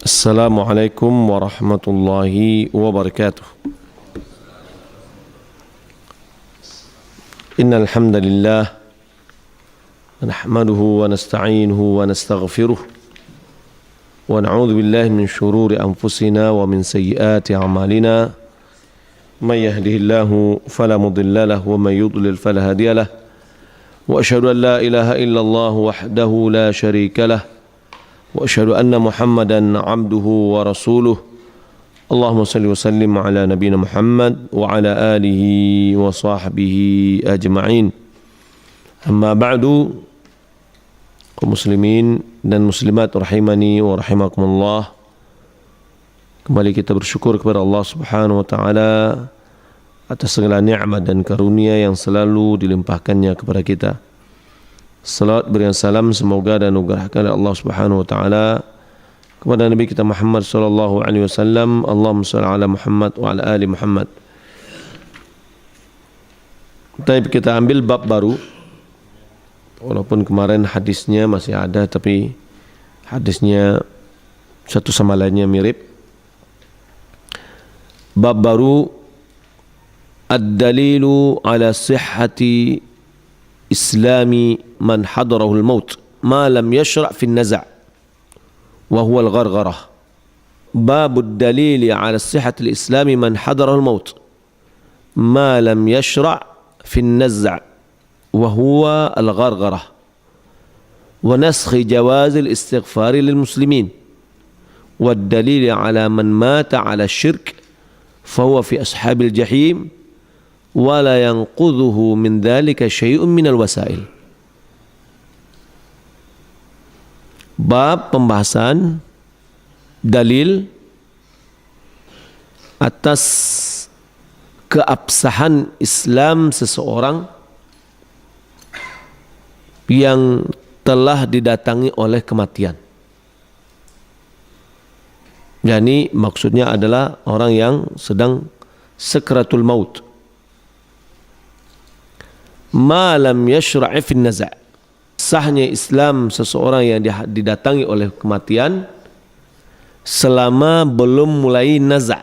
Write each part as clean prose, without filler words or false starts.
Assalamualaikum warahmatullahi wabarakatuh. Innal hamdalillah nahmaduhu wa nasta'inuhu wa nastaghfiruh wa na'udzu billahi min shururi anfusina wa min sayyiati a'malina. May yahdihillahu fala mudilla lahu wa may yudlil fala hadiya lahu. Wa asyhadu an la ilaha illallah wahdahu la syarika lahu. Wa asyhadu anna Muhammadan abduhu wa rasuluh. Allahumma salli wa sallim ala nabiyyina Muhammad wa ala alihi wa sahbihi ajma'in. Amma ba'du, kaum muslimin dan muslimat rahimani wa rahimakumullah. Kembali kita bersyukur kepada Allah Subhanahu wa taala atas segala nikmat dan karunia yang selalu dilimpahkannya kepada kita. Salat berikan salam semoga dan anugerahkan Allah Subhanahu wa taala kepada Nabi kita Muhammad sallallahu alaihi wasallam. Allahumma shalli ala Muhammad wa ala ali Muhammad. Kita ambil bab baru. Walaupun kemarin hadisnya masih ada, tapi hadisnya satu sama lainnya mirip. Bab baru, ad-dalilu ala sihhati islami man hadarahul maut ma lam yashra' fi an-naza' wa huwa al-ghargharah. Babud dalili ala sihhati al-islami man hadarahul maut ma lam yashra' fi an-naza' wa huwa al-ghargharah wa naskhi jawaz al-istighfar lil muslimin wad dalil ala man mata ala syirk fa huwa fi ashabil jahim wala yanqudhuhu min dhalika syai'un minal wasail. Bab pembahasan dalil atas keabsahan Islam seseorang yang telah didatangi oleh kematian. Yani maksudnya adalah orang yang sedang sakratul maut. Ma lam yashra' fi an-naza'. Sahnya Islam seseorang yang didatangi oleh kematian selama belum mulai naza'.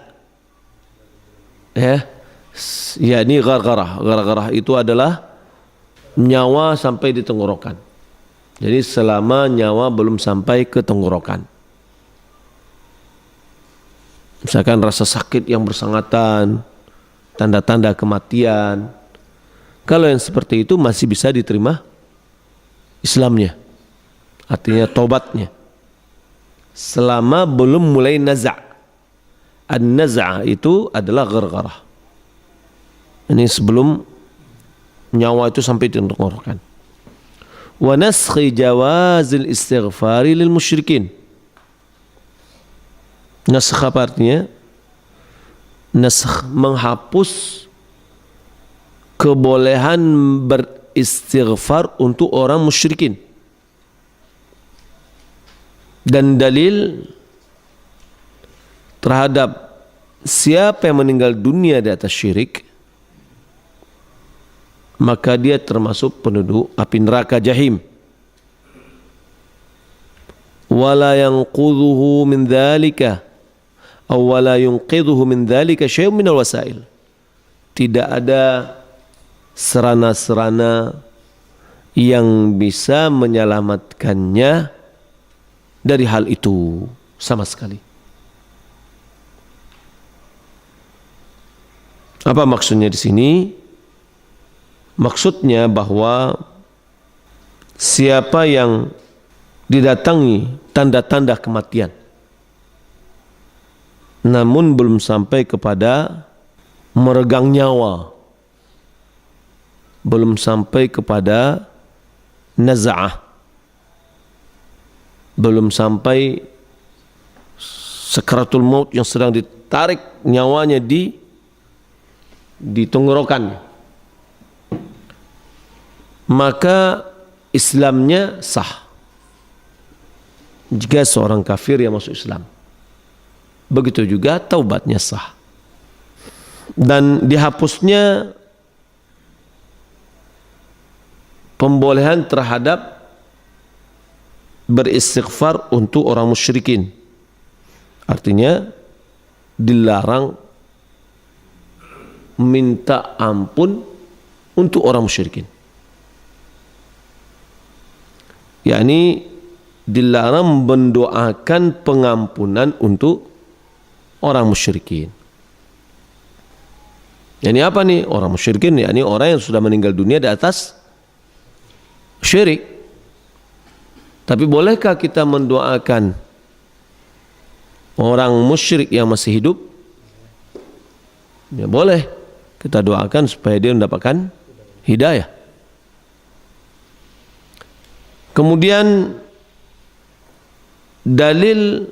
Yakni ghargharah. Ghargharah itu adalah nyawa sampai di tenggorokan. Jadi selama nyawa belum sampai ke tenggorokan. Misalkan rasa sakit yang bersangatan, tanda-tanda kematian. Kalau yang seperti itu masih bisa diterima Islamnya, artinya tobatnya, selama belum mulai naza'. An-naza' itu adalah ghargharah. Ini sebelum nyawa itu sampai di tenggorokan. Wa naskhi jawazil istighfari lil musyrikin. Naskh apa artinya? Naskh, menghapus kebolehan beristighfar untuk orang musyrikin. Dan dalil terhadap siapa yang meninggal dunia di atas syirik, maka dia termasuk penduduk api neraka jahim. Wala yanqudhuhu min dhalika aw wala yunqidhuhu min dhalika syai'un minal wasail. Tidak ada serana-serana yang bisa menyelamatkannya dari hal itu sama sekali. Apa maksudnya di sini? Maksudnya bahwa siapa yang didatangi tanda-tanda kematian namun belum sampai kepada meregang nyawa, belum sampai kepada naza'ah, belum sampai sakratul maut yang sedang ditarik nyawanya di tenggorokan, maka Islamnya sah. Jika seorang kafir yang masuk Islam, begitu juga taubatnya sah. Dan dihapusnya pembolehan terhadap beristighfar untuk orang musyrikin Artinya dilarang minta ampun untuk orang musyrikin. Yakni dilarang mendoakan pengampunan untuk orang musyrikin. Yani apa nih orang musyrikin? Yani orang yang sudah meninggal dunia di atas syirik. Tapi bolehkah kita mendoakan orang musyrik yang masih hidup? Ya boleh. Kita doakan supaya dia mendapatkan hidayah. Kemudian dalil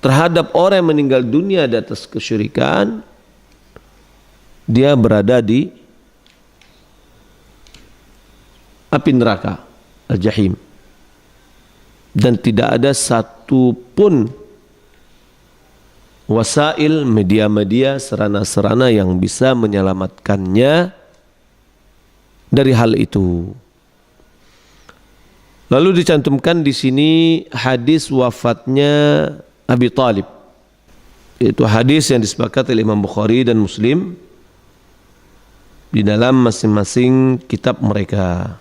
terhadap orang yang meninggal dunia di atas kesyirikan, dia berada di api neraka al-jahim, dan tidak ada satu pun wasail, media-media, sarana-sarana yang bisa menyelamatkannya dari hal itu. Lalu dicantumkan di sini hadis wafatnya Abi Talib. Itu hadis yang disepakati oleh Imam Bukhari dan Muslim di dalam masing-masing kitab mereka.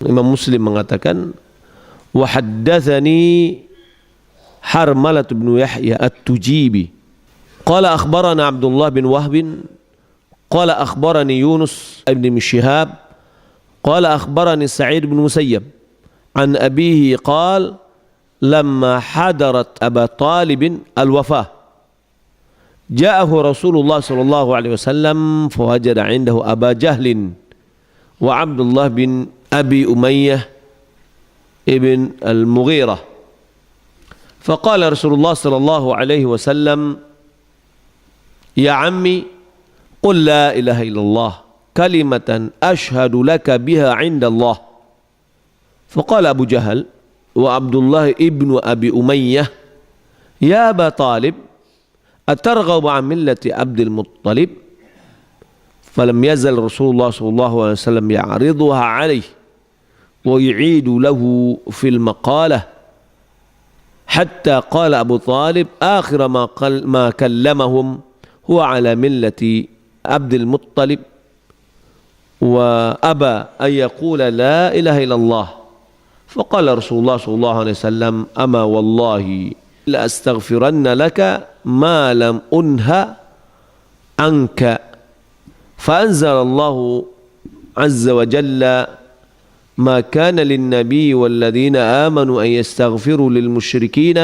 Imam Muslim mengatakan, wa haddatsani Harmalah bin Yahya At-Tujibi qala akhbarana Abdullah bin Wahb qala akhbarani Yunus ibn Shihab qala akhbarani Sa'id bin Musayyab an abihi qala lamma hadarat Aba Talib al-wafah ja'ahu Rasulullah sallallahu alaihi wasallam fawajada 'indahu Aba Jahlin wa Abdullah bin Abi Umayyah ibn al-Mughirah. فقال رسول الله صلى الله عليه وسلم يا عمي قل لا إله إلا الله كلمة أشهد لك بها عند الله. فقال أبو جهل وعبد الله ابن أبي أمية يا أبا طالب أترغب عن ملة عبد المطلب؟ فلم يزل رسول الله صلى الله عليه وسلم يعرضها عليه ويعيد له في المقالة حتى قال أبو طالب آخر ما كلمهم هو على ملة عبد المطلب وأبى أن يقول لا إله إلا الله. فقال رسول الله صلى الله عليه وسلم أما والله لأستغفرن لك ما لم أنه عنك. فأنزل الله عز وجل ما كان للنبي والذين آمنوا أن يستغفروا للمشركين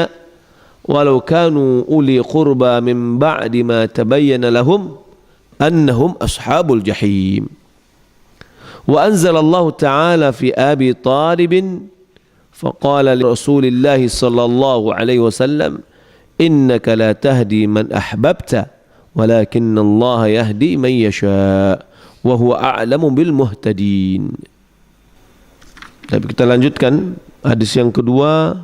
ولو كانوا أولي قربى من بعد ما تبين لهم أنهم أصحاب الجحيم. وأنزل الله تعالى في أبي طالب فقال لرسول الله صلى الله عليه وسلم إنك لا تهدي من أحببت ولكن الله يهدي من يشاء وهو أعلم بالمهتدين. Tapi kita lanjutkan hadis yang kedua.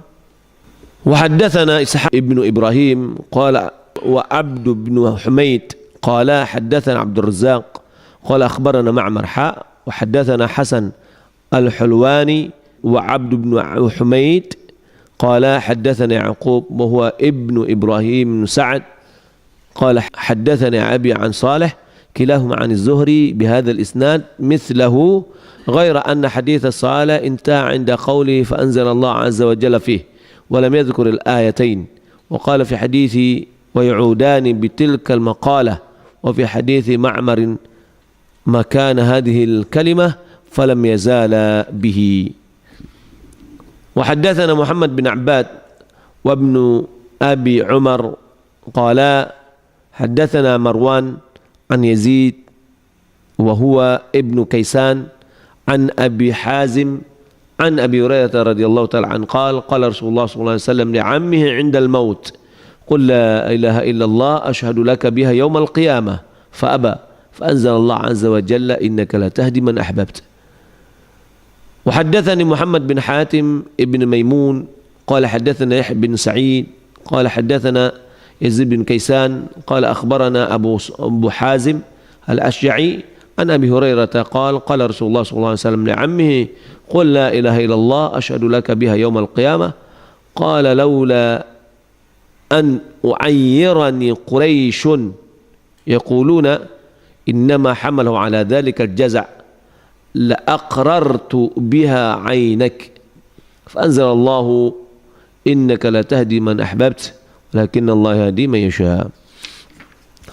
Wa haddatsana Ishaq ibnu Ibrahim qala wa Abd ibn Humayd qala haddatsana Abdul Razzaq qala akhbarana Ma'mar wa haddatsana Hasan al-Hulwani wa Abd ibn Humayd qala haddatsana Yaqub wa huwa ibnu Ibrahim Sa'd qala haddatsana Abi an Salih kilahuma an az-Zuhri bihadha al-isnad mithlahu غير أن حديث الصالح انتهى عند قوله فأنزل الله عز وجل فيه ولم يذكر الآيتين. وقال في حديث ويعودان بتلك المقالة وفي حديث معمر مكان هذه الكلمة فلم يزال به. وحدثنا محمد بن عباد وابن أبي عمر قال حدثنا مروان عن يزيد وهو ابن كيسان عن أبي حازم عن أبي هريرة رضي الله تعالى عنه قال قال رسول الله صلى الله عليه وسلم لعمه عند الموت قل لا إله إلا الله أشهد لك بها يوم القيامة فأبى فأنزل الله عز وجل إنك لا تهدي من أحببت. وحدثني محمد بن حاتم ابن ميمون قال حدثنا يحيى بن سعيد قال حدثنا يزيد بن كيسان قال أخبرنا أبو حازم الأشجعي عن أبي هريرة قال قال رسول الله صلى الله عليه وسلم لعمه قل لا إله إلا الله أشهد لك بها يوم القيامة قال لولا an u'ayyirani Quraisyun yaquluna innama hamalahu ala dhalika al-jaza' la aqrartu biha 'ainak fa anzalallahu innaka la tahdi man ahbabta walakinna Allah yahdi man yasha.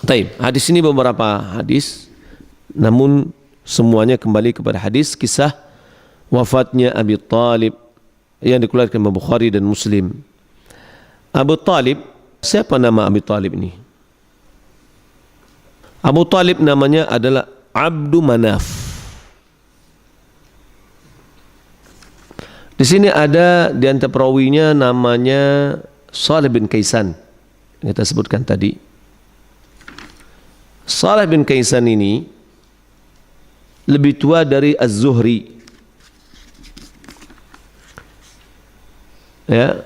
Baik, hadis ini beberapa hadis, namun semuanya kembali kepada hadis kisah wafatnya Abi Thalib yang dikeluarkan oleh Bukhari dan Muslim. Abu Thalib, siapa nama Abi Thalib ini? Abu Thalib namanya adalah Abdu Manaf. Di sini ada di antara perawinya namanya Salih bin Kaisan yang kita sebutkan tadi. Salih bin Kaisan ini lebih tua dari Az-Zuhri. Ya.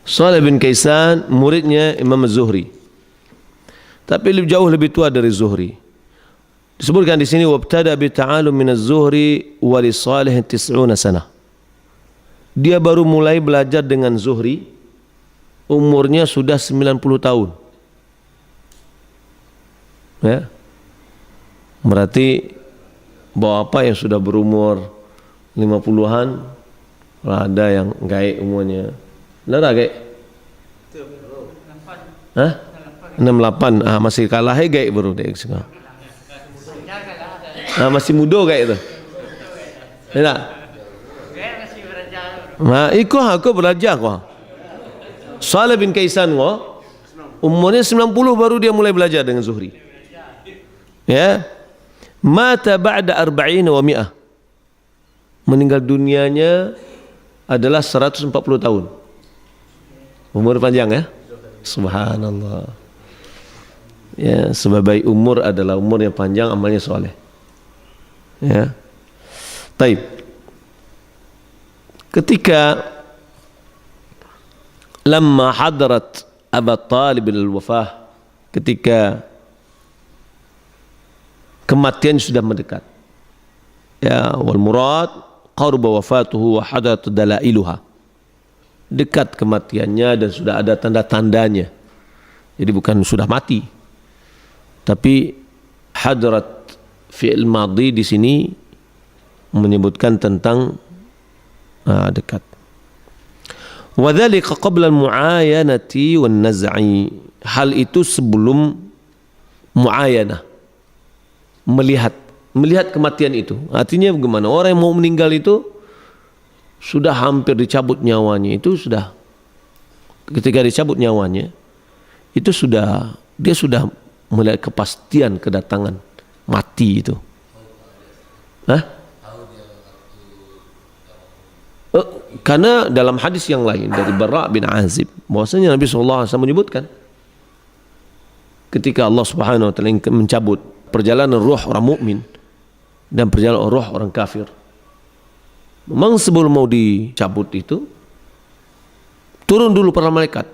Salih bin Kaisan muridnya Imam Az-Zuhri. Tapi jauh lebih tua dari Zuhri. Disebutkan di sini wabtada bi ta'alum min Az-Zuhri wa li Salih 90 sanah. Dia baru mulai belajar dengan Zuhri, umurnya sudah 90 tahun. Ya. Berarti bahwa apa yang sudah berumur 50-an, ada yang gaib umurnya. Benar gaib? Hah? 68. Masih kalah gaib baru dek sekarang. Masih muda gaib tu. Tidak? Aku belajar kau. Salih bin Kaisan kau umurnya 90 baru dia mulai belajar dengan Zuhri. Ya. Mata ba'da 40 wa 100. Meninggal dunianya adalah 140 tahun. Umur panjang ya. Subhanallah. Ya, sebagai umur adalah umur yang panjang, amalnya soleh. Ya. Taib. Ketika lamma hadarat Abu Talib al-wafah, ketika kematian sudah mendekat. Ya, wal murad qarba wafatuhu wa hadarat dalailuha. Dekat kematiannya dan sudah ada tanda-tandanya. Jadi bukan sudah mati. Tapi hadarat fi'il madhi di sini menyebutkan tentang dekat. Wa dzalika qabla al-mu'ayanati wan naz'i. Hal itu sebelum mu'ayanah. Melihat kematian itu. Artinya bagaimana? Orang yang mau meninggal itu sudah hampir dicabut nyawanya, itu sudah ketika dicabut nyawanya itu sudah dia sudah melihat kepastian kedatangan mati itu. Karena dalam hadis yang lain dari Bara' bin Azib bahwasanya Nabi SAW menyebutkan ketika Allah Subhanahu wa taala mencabut perjalanan ruh orang mukmin dan perjalanan ruh orang kafir, memang sebelum mau dicabut itu turun dulu para malaikat.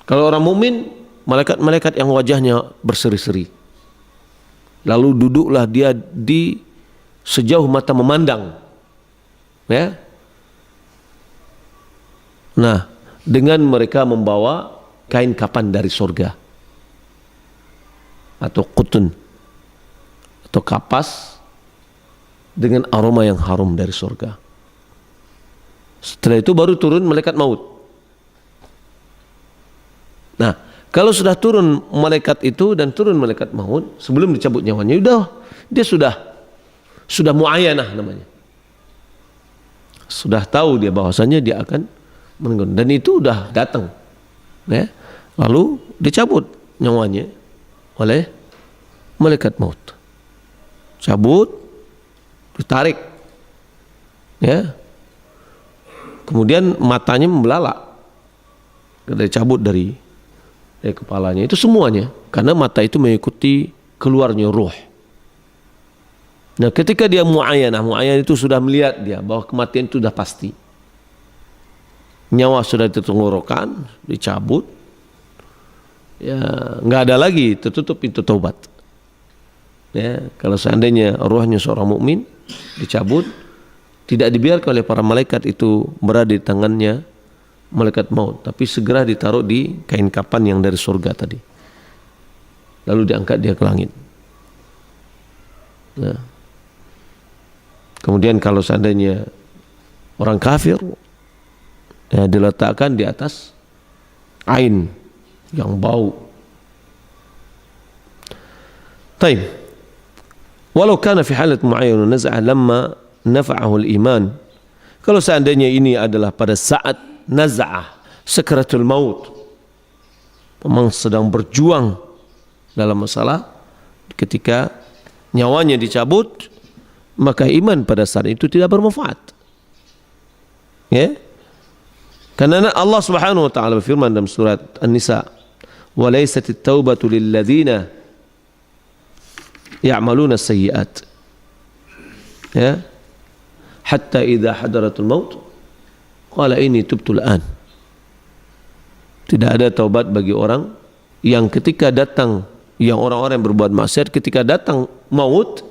Kalau orang mukmin, malaikat-malaikat yang wajahnya berseri-seri, lalu duduklah dia di sejauh mata memandang, ya. Nah, dengan mereka membawa kain kapan dari surga atau qutun atau kapas dengan aroma yang harum dari surga. Setelah itu baru turun malaikat maut. Nah, kalau sudah turun malaikat itu dan turun malaikat maut sebelum dicabut nyawanya, dia sudah muayyanah namanya. Sudah tahu dia bahwasanya dia akan meninggal dan itu sudah datang. Ya. Lalu dicabut nyawanya oleh malaikat maut. Cabut, ditarik. Ya. Kemudian matanya membelalak. Dicabut dari kepalanya. Itu semuanya karena mata itu mengikuti keluarnya ruh. Nah, ketika dia muayyanah itu sudah melihat dia bahwa kematian itu sudah pasti. Nyawa sudah ditenggorokan, dicabut. Ya, enggak ada lagi tertutup pintu taubat. Ya, kalau seandainya ruhnya seorang mukmin dicabut, tidak dibiarkan oleh para malaikat itu berada di tangannya malaikat maut, tapi segera ditaruh di kain kapan yang dari surga tadi. Lalu diangkat dia ke langit. Nah, kemudian kalau seandainya orang kafir, ya, diletakkan di atas ain yang bau. Taib. Walau kana fi halat mu'ayyan naz'ah lamma nafa'ahu al-iman. Kalau seandainya ini adalah pada saat naz'ah, sakaratul maut, memang sedang berjuang dalam masalah ketika nyawanya dicabut, maka iman pada saat itu tidak bermanfaat. Ya? Karena Allah Subhanahu wa taala berfirman dalam surat An-Nisa, "Wa laysatit taubatu lil ladzina ya'maluna as-sayyi'at." Ya. Hatta idza hadaratul maut qala inni tubtu al-an. Tidak ada taubat bagi orang yang ketika datang, yang orang-orang yang berbuat maksiat ketika datang maut,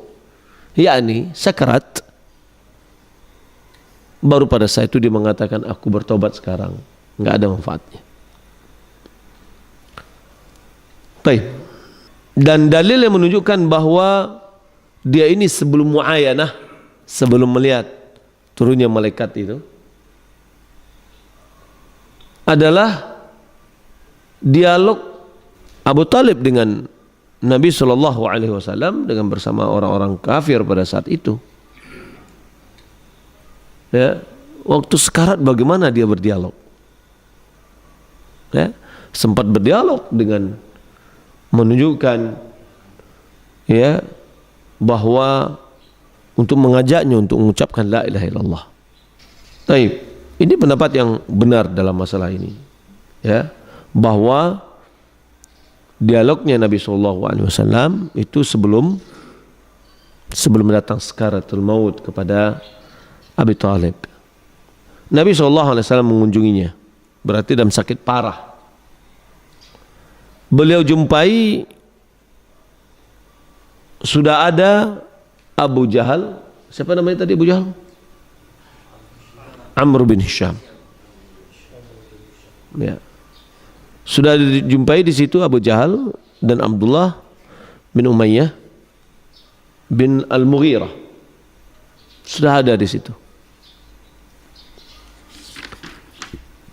yakni sakarat, baru pada saat itu dia mengatakan aku bertobat sekarang. Enggak ada manfaatnya. Baik. Dan dalil yang menunjukkan bahwa dia ini sebelum muayanah, sebelum melihat turunnya malaikat itu, adalah dialog Abu Talib dengan Nabi SAW dengan bersama orang-orang kafir pada saat itu. Ya, waktu sekarat bagaimana dia berdialog? Ya, sempat berdialog dengan menunjukkan ya bahwa untuk mengajaknya untuk mengucapkan la ilaha illallah. Baik, ini pendapat yang benar dalam masalah ini. Ya, bahwa dialognya Nabi SAW itu sebelum datang sakaratul maut kepada Abi Talib. Nabi SAW mengunjunginya, berarti dalam sakit parah. Beliau jumpai sudah ada Abu Jahal. Siapa namanya tadi Abu Jahal? Amr bin Hisham. Ya. Sudah dijumpai di situ Abu Jahal dan Abdullah bin Umayyah bin Al-Mughirah. Sudah ada di situ.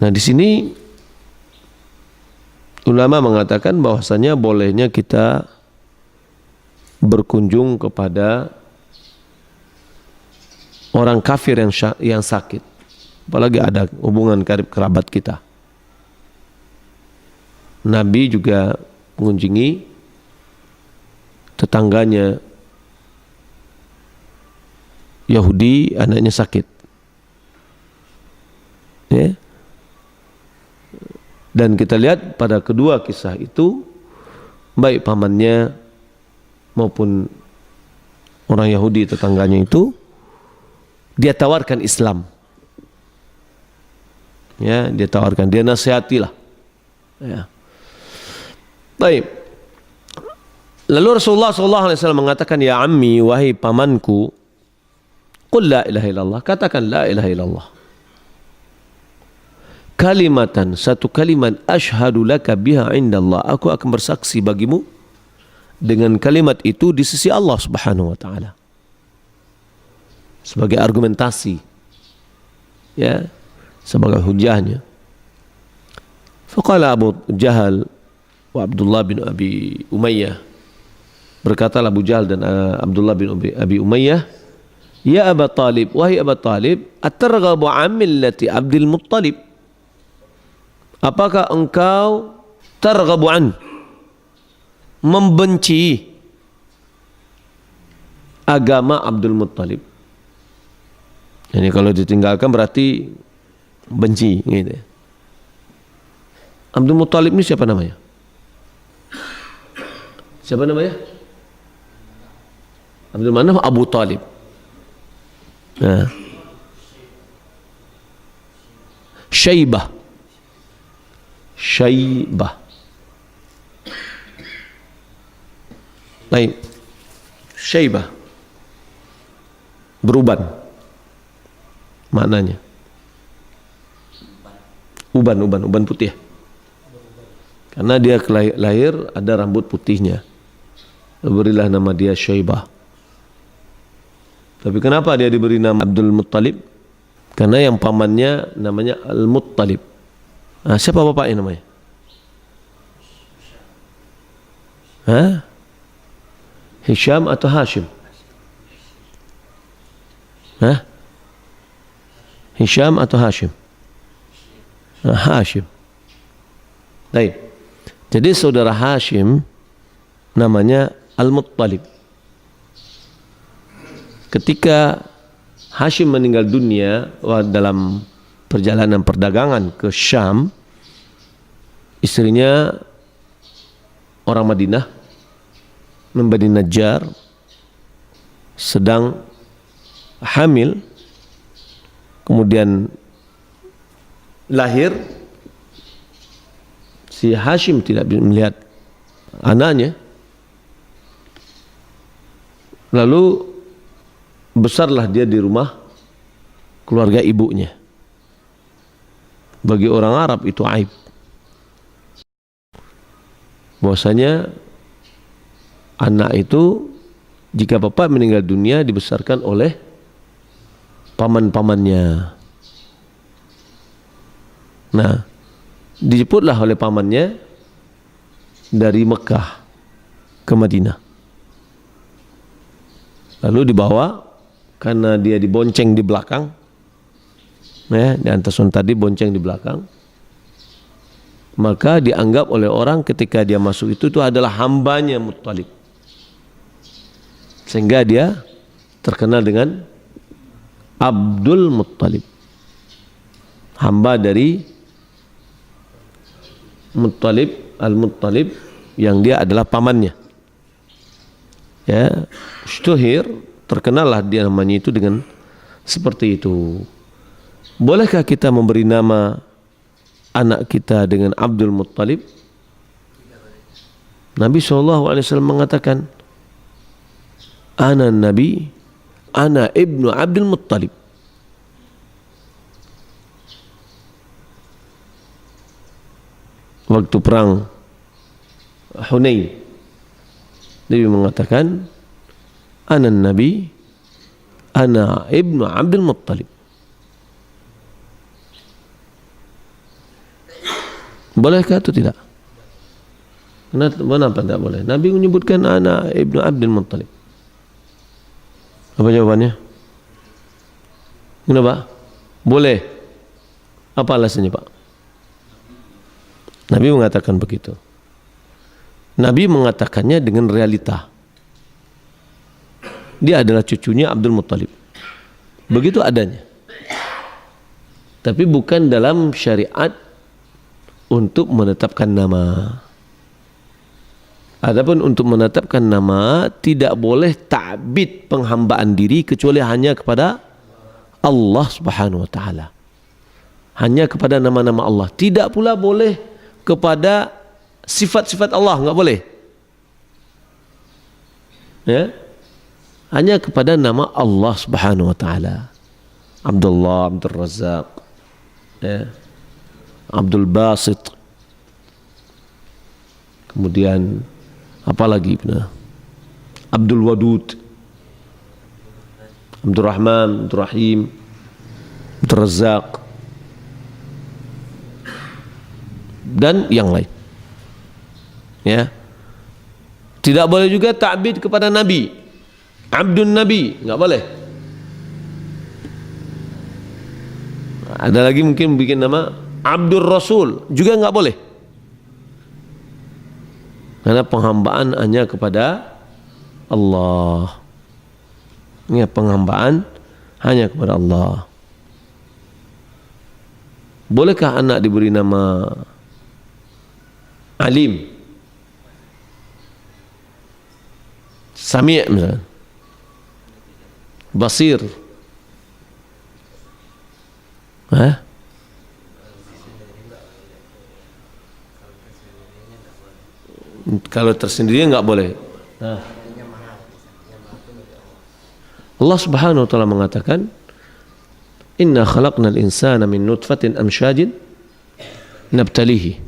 Nah, di sini ulama mengatakan bahwasanya bolehnya kita berkunjung kepada orang kafir yang sakit, apalagi ada hubungan karib kerabat kita. Nabi juga mengunjungi tetangganya Yahudi, anaknya sakit. Ya. Dan kita lihat pada kedua kisah itu, baik pamannya maupun orang Yahudi tetangganya itu, dia tawarkan Islam. Ya, dia tawarkan, dia nasihatilah. Ya. Baik. Lalu Rasulullah SAW mengatakan, ya ammi, wahai pamanku, qul la ilaha illallah, katakan la ilaha illallah. Kalimatan, satu kalimat, ashhadu laka biha indallah, aku akan bersaksi bagimu dengan kalimat itu di sisi Allah Subhanahu wa taala. Sebagai argumentasi, ya, sebagai hujahnya. Faqala Abu Jahal wa Abdullah bin Abi Umayyah, berkatalah Abu Jahal dan Abdullah bin Abi Umayyah, ya Aba Talib, wahai Aba Talib, atarghabu an millati Abdul Muttalib, apakah engkau targhabu an, membenci agama Abdul Muttalib? Jadi kalau ditinggalkan berarti benci gitu. Abdul Muttalib ini siapa namanya? Siapa namanya? Abdul Manaf Abu Talib. Nah. Syaibah. Syaibah. Baik. Syaibah. Beruban. Maknanya Uban putih. Karena dia lahir ada rambut putihnya. Berilah nama dia Syaibah. Tapi kenapa dia diberi nama Abdul Muttalib? Karena yang pamannya namanya Al-Muttalib. Nah, siapa bapaknya namanya? Hisham atau Hashim? Hisham atau Hashim? Hashim. Baik. Jadi saudara Hashim namanya Al-Muttalib. Ketika Hashim meninggal dunia dalam perjalanan perdagangan ke Syam, istrinya orang Madinah, Bani Najjar, sedang hamil, kemudian lahir. Si Hashim tidak melihat anaknya, lalu besarlah dia di rumah keluarga ibunya. Bagi orang Arab itu aib, bahwasanya anak itu jika bapak meninggal dunia dibesarkan oleh paman-pamannya. Nah, dijemputlah oleh pamannya dari Mekah ke Madinah. Lalu dibawa, karena dia dibonceng di belakang, di Antason tadi bonceng di belakang, maka dianggap oleh orang ketika dia masuk itu adalah hambanya Muttalib, sehingga dia terkenal dengan Abdul Muttalib, hamba dari Muttalib, Al-Muttalib, yang dia adalah pamannya. Ya, syuhir, terkenallah dia namanya itu dengan seperti itu. Bolehkah kita memberi nama anak kita dengan Abdul Muttalib? Nabi SAW mengatakan, Ana Nabi, Ana ibnu Abdul Muttalib. Waktu perang Hunain, Nabi mengatakan, Ana Nabi, Ana ibnu Abdul Muttalib. Bolehkah atau tidak? Kenapa tidak boleh? Nabi menyebutkan Ana ibnu Abdul Muttalib. Apa jawabannya? Kenapa? Boleh. Apa alasannya, Pak? Nabi mengatakan begitu. Nabi mengatakannya dengan realita. Dia adalah cucunya Abdul Muttalib. Begitu adanya. Tapi bukan dalam syariat untuk menetapkan nama. Adapun untuk menetapkan nama, tidak boleh ta'bid penghambaan diri kecuali hanya kepada Allah Subhanahu wa taala. Hanya kepada nama-nama Allah. Tidak pula boleh kepada sifat-sifat Allah, enggak boleh. Ya. Hanya kepada nama Allah Subhanahu wa taala. Abdullah, Abdul Razzaq, ya. Abdul Basit. Kemudian apa lagi? Abdul Wadud, Abdul Rahman, Abdul Rahim, Abdul Razzaq, dan yang lain. Ya. Tidak boleh juga ta'bid kepada Nabi. Abdul Nabi, enggak boleh. Ada lagi mungkin bikin nama Abdul Rasul, juga enggak boleh. Karena penghambaan hanya kepada Allah. Ini penghambaan hanya kepada Allah. Bolehkah anak diberi nama Alim, Sami' misalnya, Basir? Kalau tersendiri enggak boleh. Allah Subhanahu wa taala mengatakan, Inna khalaqnal insana min nutfatin amsyajin nabtalihi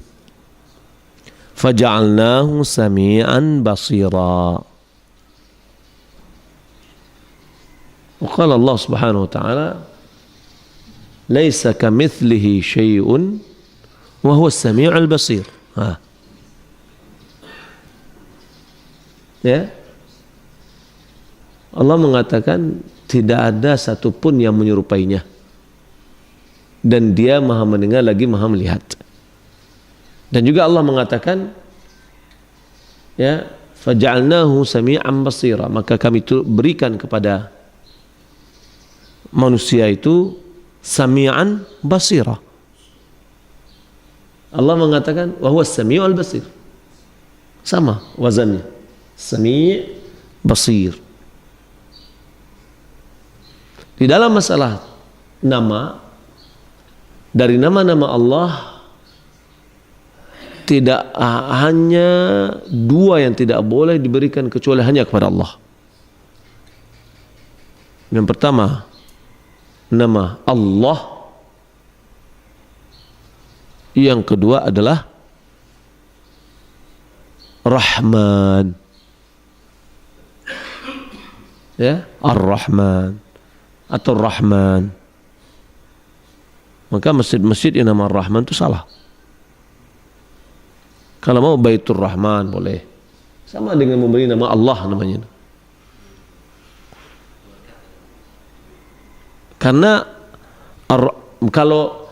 faja'alnahu sami'an basira. Wa qala Allah Subhanahu wa ta'ala laisa kamitslihi syai'un wa huwa as-sami'ul basir. Ya. Allah mengatakan tidak ada satupun yang menyerupainya. Dan dia maha mendengar lagi maha melihat. Dan juga Allah mengatakan ya, faja'alnahu sami'an basira, maka kami berikan kepada manusia itu sami'an basira. Allah mengatakan wa huwa as-sami'ul basir. Sama wazannya. Sami' basir. Di dalam masalah nama, dari nama-nama Allah tidak hanya dua yang tidak boleh diberikan kecuali hanya kepada Allah. Yang pertama, nama Allah. Yang kedua adalah Rahman. Ya, Ar-Rahman atau Rahman. Maka masjid-masjid yang nama Ar-Rahman itu salah. Kalau mau Baitur Rahman boleh. Sama dengan memberi nama Allah namanya. Karena kalau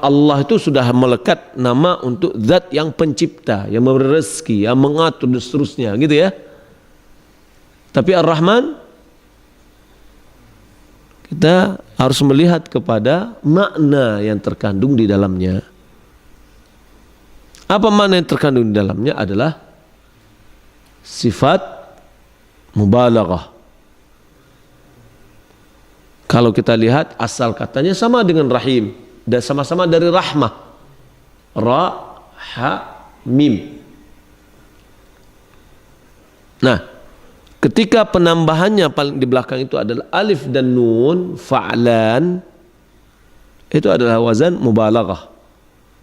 Allah itu sudah melekat nama untuk zat yang pencipta, yang memberi rezeki, yang mengatur dan seterusnya, gitu ya. Tapi Ar-Rahman kita harus melihat kepada makna yang terkandung di dalamnya. Apa makna yang terkandung di dalamnya adalah sifat mubalaghah. Kalau kita lihat asal katanya sama dengan rahim dan sama-sama dari rahmah. Ra, ha, mim. Nah, ketika penambahannya paling di belakang itu adalah alif dan nun, fa'lan, itu adalah wazan mubalaghah,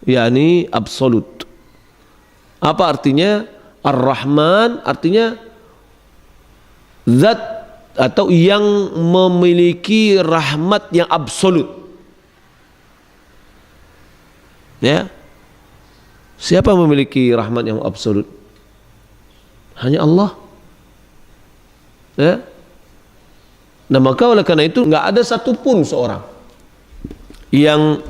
yakni absolut. Apa artinya? Ar-Rahman artinya zat atau yang memiliki rahmat yang absolut. Ya. Siapa yang memiliki rahmat yang absolut? Hanya Allah. Ya. Nah, maka oleh karena itu nggak ada satupun seorang yang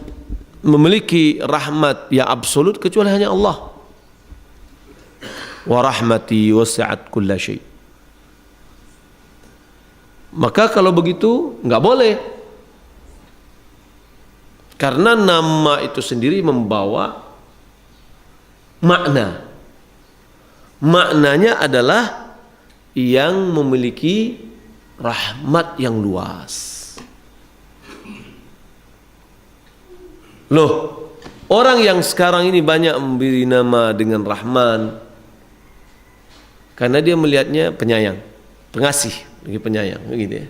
memiliki rahmat yang absolut kecuali hanya Allah. Wa rahmati wasi'at kulla syai. Maka kalau begitu nggak boleh, karena nama itu sendiri membawa makna. Maknanya adalah yang memiliki rahmat yang luas. Loh, orang yang sekarang ini banyak memberi nama dengan Rahman karena dia melihatnya penyayang, pengasih, lagi penyayang, begitu ya.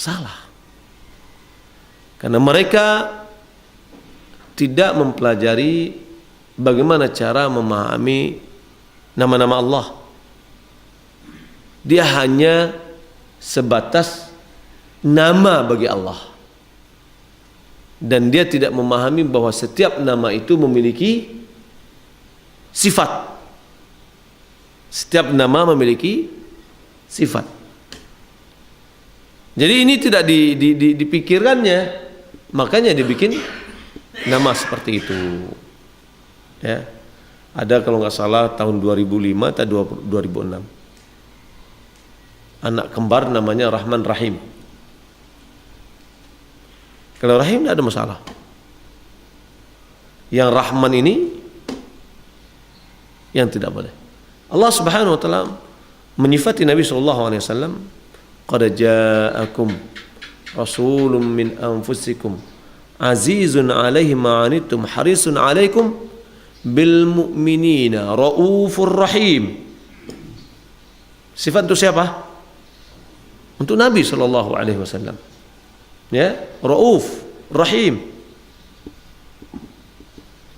Salah. Karena mereka tidak mempelajari bagaimana cara memahami nama-nama Allah. Dia hanya sebatas nama bagi Allah. Dan dia tidak memahami bahwa setiap nama itu memiliki sifat. Setiap nama memiliki sifat. Jadi ini tidak dipikirkannya, makanya dibikin nama seperti itu. Ya. Ada kalau nggak salah tahun 2005 atau 2006. Anak kembar namanya Rahman Rahim. Kalau Rahim tidak ada masalah. Yang Rahman ini yang tidak boleh. Allah Subhanahu wa taala menyifati Nabi sallallahu alaihi wasallam, "Qad ja'akum rasulun min anfusikum azizun 'alaihi ma 'anittum harisun 'alaikum bil mu'minina raufur rahim." Sifat itu siapa? Untuk Nabi sallallahu alaihi wasallam. Ya, rauf, rahim.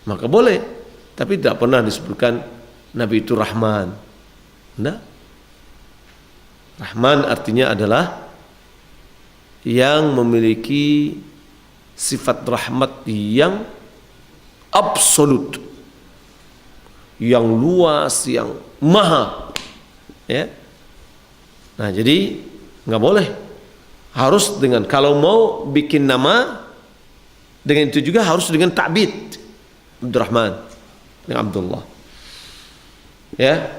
maka boleh. Tapi tidak pernah disebutkan Nabi itu Rahman. Nah, Rahman artinya adalah yang memiliki sifat rahmat yang absolut, yang luas, yang maha. Ya. Nah, jadi nggak boleh. Harus dengan, kalau mau bikin nama, dengan itu juga harus dengan ta'bid. Abdurrahman dengan Abdullah. Ya.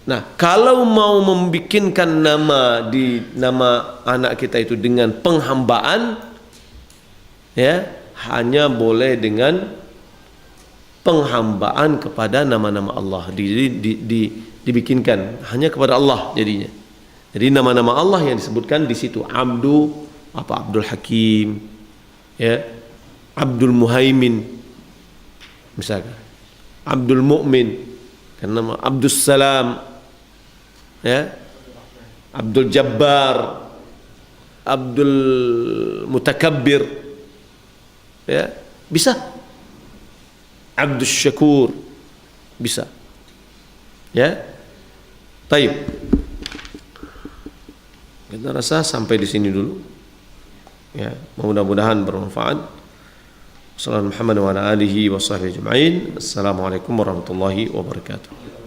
Nah, kalau mau membikinkan nama di nama anak kita itu dengan penghambaan, ya, hanya boleh dengan penghambaan kepada nama-nama Allah. Dibikinkan hanya kepada Allah jadinya. Jadi nama-nama Allah yang disebutkan di situ, Abdul Hakim, ya, Abdul Muhaimin, misalkan Abdul Mu'min, kan nama Abdul Salam, ya, Abdul Jabbar, Abdul Mutakabbir, ya, bisa. Abdul Syakur, bisa. Ya, taib. Kita rasa sampai di sini dulu. Ya, mudah-mudahan bermanfaat. Assalamualaikum warahmatullahi wabarakatuh.